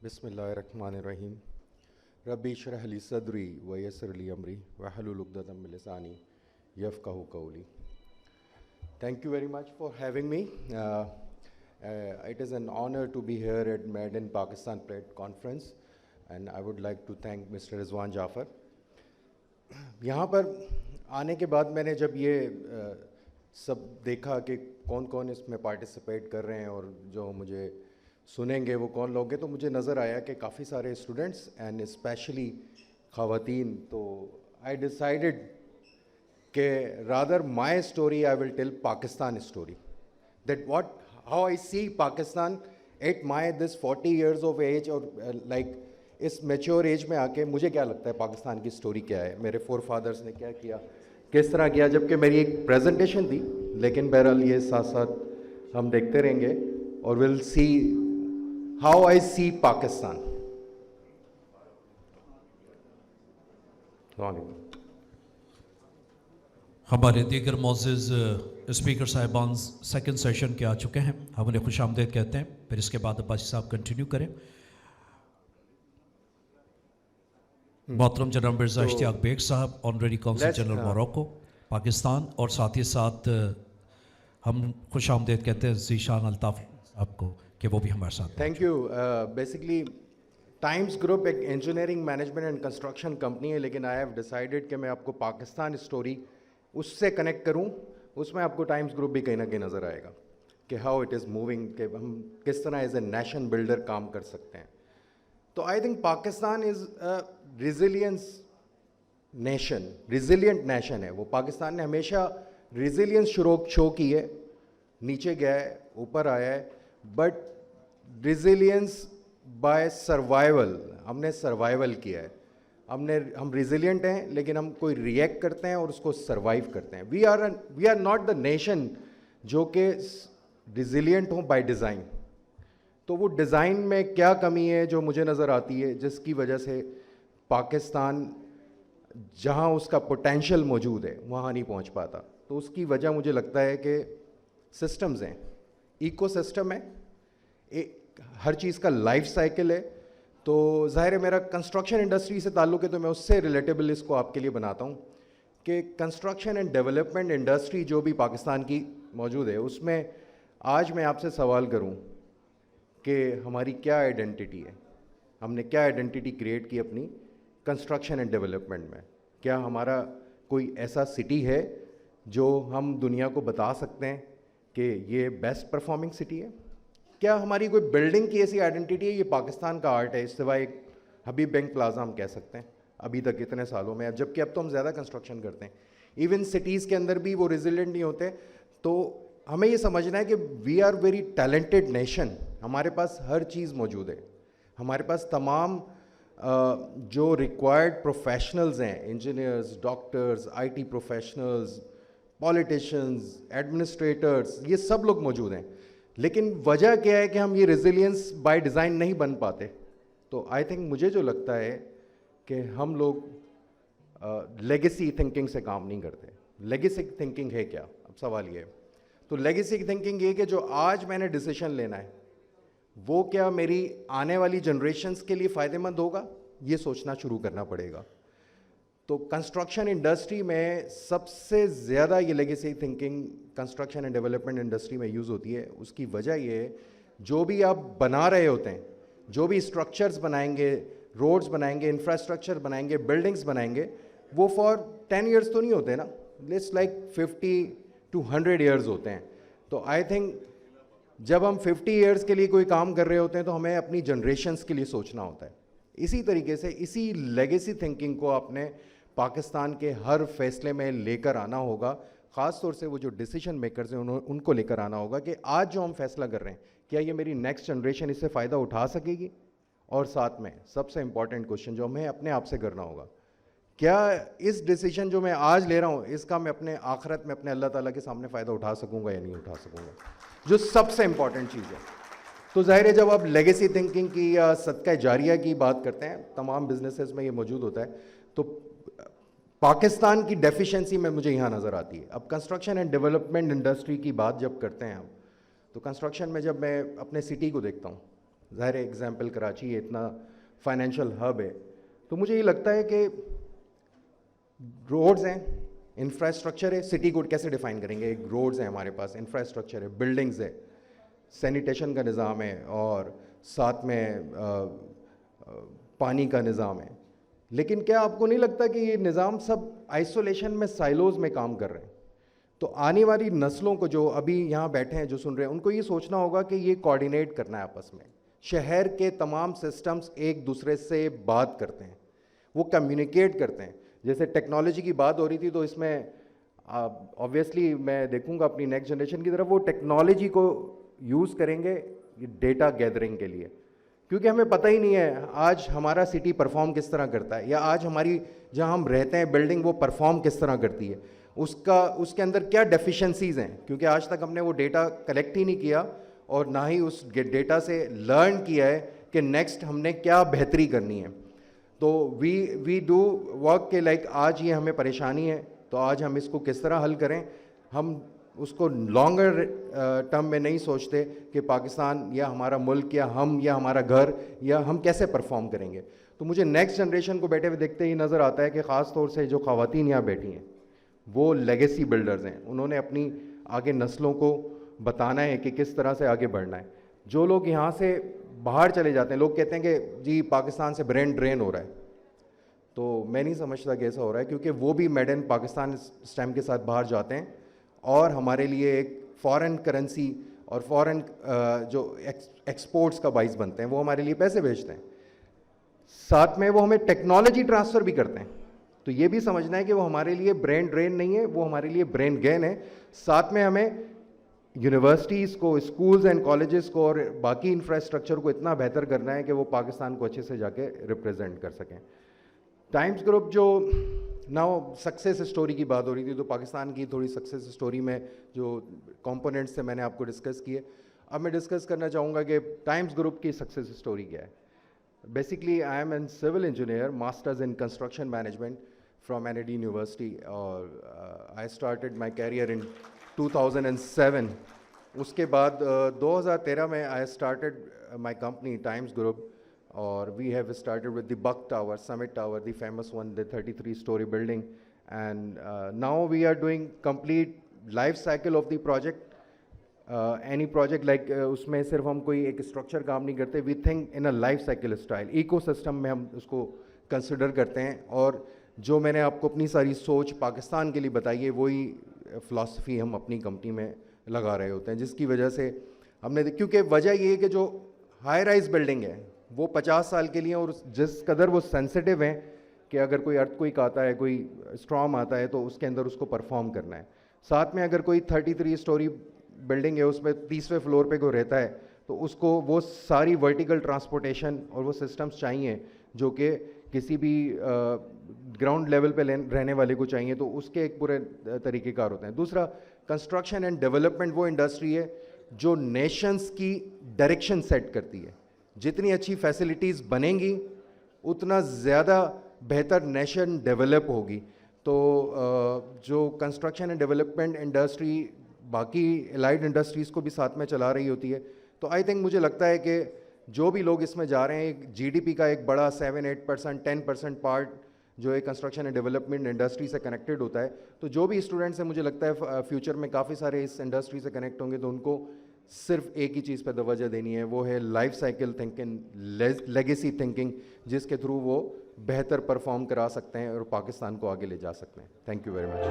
बिस्मिल्लाहिर्रहमानिर्रहीम रब्बी इश्रह ली सदरी व यस्सिर ली अमरी वहलुल उक़दतम मिन लिसानी यफ़क़हू क़ौली. Thank you very much for having me. It is an honor to be here at Made in Pakistan Plate Conference, and I would like to thank Mr. Rizwan Jafar. यहाँ पर आने के बाद मैंने जब ये सब देखा कि कौन कौन इसमें पार्टिसिपेट कर रहे हैं और जो मुझे सुनेंगे वो कौन लोग हैं, तो मुझे नज़र आया कि काफ़ी सारे स्टूडेंट्स एंड स्पेशली ख़वातीन. तो आई डिसाइडेड कि rather my story I will tell Pakistan story, that what how I see Pakistan at my this 40 years of age, और लाइक इस मैच्योर एज में आके मुझे क्या लगता है पाकिस्तान की स्टोरी क्या है, मेरे फोर फादर्स ने क्या किया, किस तरह किया. जबकि मेरी एक प्रेजेंटेशन थी, लेकिन बहरहाल ये साथ साथ हम देखते रहेंगे और will see how I see Pakistan. हमारे दीगर मोअज़्ज़िज़ स्पीकर साहिबान सेकंड सेशन के आ चुके हैं, हम उन्हें खुश आमदीद कहते हैं. फिर इसके बाद अब्बासी साहब कंटिन्यू करें. मोहतरम जनाब मिर्ज़ा इश्तियाक बेग साहब, honorary consul general Morocco Pakistan, और साथ ही साथ हम खुश आमदीद कहते हैं ज़ीशान अल्ताफ़ साहब को कि वो भी हमारे साथ. Thank you. Basically Times Group एक engineering management and construction company है, लेकिन आई हैव डिसाइडेड कि मैं आपको पाकिस्तान स्टोरी उससे कनेक्ट करूं. उसमें आपको टाइम्स ग्रुप भी कहीं ना कहीं नज़र आएगा कि हाउ इट इज़ मूविंग, कि हम किस तरह एज ए नेशन बिल्डर काम कर सकते हैं. तो I think Pakistan is resilience nation, resilient nation है वो. पाकिस्तान ने हमेशा रिजिलियंस शो की है, नीचे गया है, ऊपर आया है, बट रिजिलियंस बाय सर्वाइवल. हमने सर्वाइवल किया है. हम रिजिलियंट हैं, लेकिन हम कोई रिएक्ट करते हैं और उसको सर्वाइव करते हैं. We are not the nation जो कि रिजिलियंट हो बाय डिज़ाइन. तो वो डिज़ाइन में क्या कमी है जो मुझे नज़र आती है, जिसकी वजह से पाकिस्तान जहाँ उसका पोटेंशियल मौजूद है वहाँ नहीं पहुँच पाता. तो उसकी वजह मुझे लगता है कि सिस्टम्स हैं, इकोसिस्टम है, हर चीज़ का लाइफ साइकिल है. तो ज़ाहिर है मेरा कंस्ट्रक्शन इंडस्ट्री से ताल्लुक़ है, तो मैं उससे रिलेटेबल इसको आपके लिए बनाता हूँ कि कंस्ट्रक्शन एंड डेवलपमेंट इंडस्ट्री जो भी पाकिस्तान की मौजूद है, उसमें आज मैं आपसे सवाल करूँ कि हमारी क्या आइडेंटिटी है, हमने क्या आइडेंटिटी क्रिएट की अपनी कंस्ट्रक्शन एंड डेवलपमेंट में. क्या हमारा कोई ऐसा सिटी है जो हम दुनिया को बता सकते हैं कि ये बेस्ट परफॉर्मिंग सिटी है? क्या हमारी कोई बिल्डिंग की ऐसी आइडेंटिटी है, ये पाकिस्तान का आर्ट है, इस सिवाय एक हबीब बैंक प्लाजा हम कह सकते हैं अभी तक इतने सालों में, जबकि अब तो हम ज़्यादा कंस्ट्रक्शन करते हैं. इवन सिटीज़ के अंदर भी वो रेजिलिएंट नहीं होते. तो हमें ये समझना है कि we are very talented nation. हमारे पास हर चीज़ मौजूद है. हमारे पास तमाम जो रिक्वायर्ड प्रोफेशनल्स हैं, engineers, doctors, IT professionals, politicians, administrators, ये सब लोग मौजूद हैं. लेकिन वजह क्या है कि हम ये रेजिलियंस बाय डिज़ाइन नहीं बन पाते. तो आई थिंक मुझे जो लगता है कि हम लोग लेगेसी थिंकिंग से काम नहीं करते. लेगेसी थिंकिंग है क्या, अब सवाल ये है. तो लेगेसी थिंकिंग ये कि जो आज मैंने डिसीजन लेना है वो क्या मेरी आने वाली जनरेशन्स के लिए फ़ायदेमंद होगा, ये सोचना शुरू करना पड़ेगा. तो कंस्ट्रक्शन इंडस्ट्री में सबसे ज़्यादा ये legacy thinking construction and development industry में यूज़ होती है. उसकी वजह ये है, जो भी आप बना रहे होते हैं, जो भी स्ट्रक्चर्स बनाएंगे, रोड्स बनाएंगे, इंफ्रास्ट्रक्चर बनाएंगे, बिल्डिंग्स बनाएंगे, वो फॉर 10 years तो नहीं होते ना, इट्स लाइक 50 to 100 years होते हैं. तो आई थिंक जब हम 50 years के लिए कोई काम कर रहे होते हैं तो हमें अपनी जनरेशन्स के लिए सोचना होता है. इसी तरीके से इसी लेगेसी थिंकिंग को आपने पाकिस्तान के हर फैसले में लेकर आना होगा. ख़ास तौर से वो जो डिसीजन मेकर्स हैं उनको लेकर आना होगा कि आज जो हम फैसला कर रहे हैं, क्या ये मेरी नेक्स्ट जनरेशन इससे फ़ायदा उठा सकेगी. और साथ में सबसे इम्पॉर्टेंट क्वेश्चन जो हमें अपने आप से करना होगा, क्या इस डिसीजन जो मैं आज ले रहा हूँ इसका मैं अपने आखिरत में अपने अल्लाह ताला के सामने फ़ायदा उठा सकूँगा या नहीं उठा सकूँगा, जो सबसे इम्पॉर्टेंट चीज़ है. तो ज़ाहिर है जब आप लेगेसी थिंकिंग की या सदका जारिया की बात करते हैं, तमाम बिजनेसेस में ये मौजूद होता है. तो पाकिस्तान की डेफिशिएंसी में मुझे यहाँ नज़र आती है. अब कंस्ट्रक्शन एंड डेवलपमेंट इंडस्ट्री की बात जब करते हैं हम, तो कंस्ट्रक्शन में जब मैं अपने सिटी को देखता हूँ ظاہر ہے ایگزامپل کراچی ہے, اتنا فائنینشیل ہب ہے, تو مجھے یہ لگتا ہے کہ روڈز ہیں, انفراسٹرکچر ہے, سٹی کو کیسے ڈیفائن کریں گے, روڈز ہیں ہمارے پاس, انفراسٹرکچر ہے, بلڈنگز ہے, سینیٹیشن کا نظام ہے, اور ساتھ میں پانی کا نظام ہے. لیکن کیا آپ کو نہیں لگتا کہ یہ نظام سب آئسولیشن میں, سائلوز میں کام کر رہے ہیں؟ تو آنے والی نسلوں کو جو ابھی یہاں بیٹھے ہیں, جو سن رہے ہیں, ان کو یہ سوچنا ہوگا کہ یہ کوآرڈینیٹ کرنا ہے آپس میں. شہر کے تمام سسٹمز ایک دوسرے سے بات کرتے ہیں, وہ کمیونیکیٹ کرتے ہیں. جیسے ٹیکنالوجی کی بات ہو رہی تھی, تو اس میں آبویسلی میں دیکھوں گا اپنی نیکسٹ جنریشن کی طرف, وہ ٹیکنالوجی کو یوز کریں گے ڈیٹا گیدرنگ کے لیے, کیونکہ ہمیں پتہ ہی نہیں ہے آج ہمارا سٹی پرفارم کس طرح کرتا ہے, یا آج ہماری جہاں ہم رہتے ہیں بلڈنگ وہ پرفارم کس طرح کرتی ہے, اس کے اندر کیا ڈیفیشنسیز ہیں, کیونکہ آج تک ہم نے وہ ڈیٹا کلیکٹ ہی نہیں کیا, اور نہ ہی اس ڈیٹا سے لرن کیا ہے کہ نیکسٹ ہم نے کیا بہتری کرنی ہے. تو وی ڈو ورک کہ لائک آج یہ ہمیں پریشانی ہے, تو آج ہم اس کو کس طرح حل کریں. ہم اس کو لانگر ٹرم میں نہیں سوچتے کہ پاکستان یا ہمارا ملک یا ہم یا ہمارا گھر یا ہم کیسے پرفارم کریں گے. تو مجھے نیکسٹ جنریشن کو بیٹھے ہوئے دیکھتے ہی نظر آتا ہے کہ خاص طور سے جو خواتین یہاں بیٹھی ہیں وہ لیگیسی بلڈرز ہیں. انہوں نے اپنی آگے نسلوں کو بتانا ہے کہ کس طرح سے آگے بڑھنا ہے. جو لوگ یہاں سے باہر چلے جاتے ہیں, لوگ کہتے ہیں کہ جی پاکستان سے برین ڈرین ہو رہا ہے, تو میں نہیں سمجھتا کہ ایسا ہو رہا ہے, کیونکہ وہ بھی میڈ ان پاکستان اسٹیمپ کے ساتھ باہر جاتے ہیں, اور ہمارے لیے ایک فارن کرنسی اور فارن جو ایکسپورٹس کا باعث بنتے ہیں, وہ ہمارے لیے پیسے بھیجتے ہیں, ساتھ میں وہ ہمیں ٹیکنالوجی ٹرانسفر بھی کرتے ہیں. تو یہ بھی سمجھنا ہے کہ وہ ہمارے لیے برین ڈرین نہیں ہے, وہ ہمارے لیے برین گین ہے. ساتھ میں ہمیں یونیورسٹیز کو, اسکولز اینڈ کالجز کو اور باقی انفراسٹرکچر کو اتنا بہتر کرنا ہے کہ وہ پاکستان کو اچھے سے جا کے ریپرزینٹ کر سکیں. ٹائمز گروپ جو ناؤ سکسیس اسٹوری کی بات ہو رہی تھی, تو پاکستان کی تھوڑی سکسیس اسٹوری میں جو کمپوننٹس تھے میں نے آپ کو ڈسکس کیے. اب میں ڈسکس کرنا چاہوں گا کہ ٹائمز گروپ کی سکسیس اسٹوری کیا ہے. Basically I am an civil engineer, masters in construction management from NID university, اور I started my career in 2007. اس کے بعد 2013 میں I started my company Times Group, اور we have started with the big tower, summit tower, the famous one, the 33 story building, and now we are doing complete life cycle of the project. Any project like اس میں صرف ہم کوئی ایک structure کام نہیں کرتے, we think in a life cycle style, ecosystem میں ہم اس کو کنسیڈر کرتے ہیں. اور جو میں نے آپ کو اپنی ساری سوچ پاکستان کے لیے بتائی ہے, وہی فلاسفی ہم اپنی کمپنی میں لگا رہے ہوتے ہیں, جس کی وجہ سے ہم نے, کیونکہ وجہ یہ ہے کہ جو ہائی رائز بلڈنگ ہے وہ 50 سال کے لیے, اور جس قدر وہ سینسٹیو ہیں کہ اگر کوئی ارتھ کوئک آتا ہے, کوئی اسٹرام آتا ہے, تو اس کے اندر اس کو پرفارم کرنا ہے. ساتھ میں اگر کوئی 33 story بلڈنگ ہے, اس میں 30ویں فلور پہ کوئی رہتا ہے, تو اس کو وہ ساری ورٹیکل ٹرانسپورٹیشن اور وہ سسٹمز چاہیے جو کہ کسی بھی گراؤنڈ لیول پہ رہنے والے کو چاہیے, تو اس کے ایک پورے طریقہ کار ہوتے ہیں. دوسرا, کنسٹرکشن اینڈ ڈیولپمنٹ وہ انڈسٹری ہے جو نیشنز کی ڈائریکشن سیٹ کرتی ہے. جتنی اچھی فیسلٹیز بنیں گی اتنا زیادہ بہتر نیشن ڈیولپ ہوگی. تو جو کنسٹرکشن اینڈ ڈیولپمنٹ انڈسٹری باقی الائڈ انڈسٹریز کو بھی ساتھ میں چلا رہی ہوتی ہے. تو آئی تھنک مجھے لگتا ہے کہ جو بھی لوگ اس میں جا رہے ہیں, GDP کا ایک بڑا 7-8%, 10% پارٹ جو ہے کنسٹرکشن اینڈ ڈیولپمنٹ انڈسٹری سے کنیکٹڈ ہوتا ہے. تو جو بھی اسٹوڈنٹس ہیں, مجھے لگتا ہے فیوچر میں کافی سارے اس انڈسٹری سے کنیکٹ ہوں گے, تو ان کو صرف ایک ہی چیز پہ توجہ دینی ہے, وہ ہے life cycle thinking, legacy thinking, جس کے تھرو وہ بہتر پرفارم کرا سکتے ہیں اور پاکستان کو آگے لے جا سکتے ہیں. Thank you very much.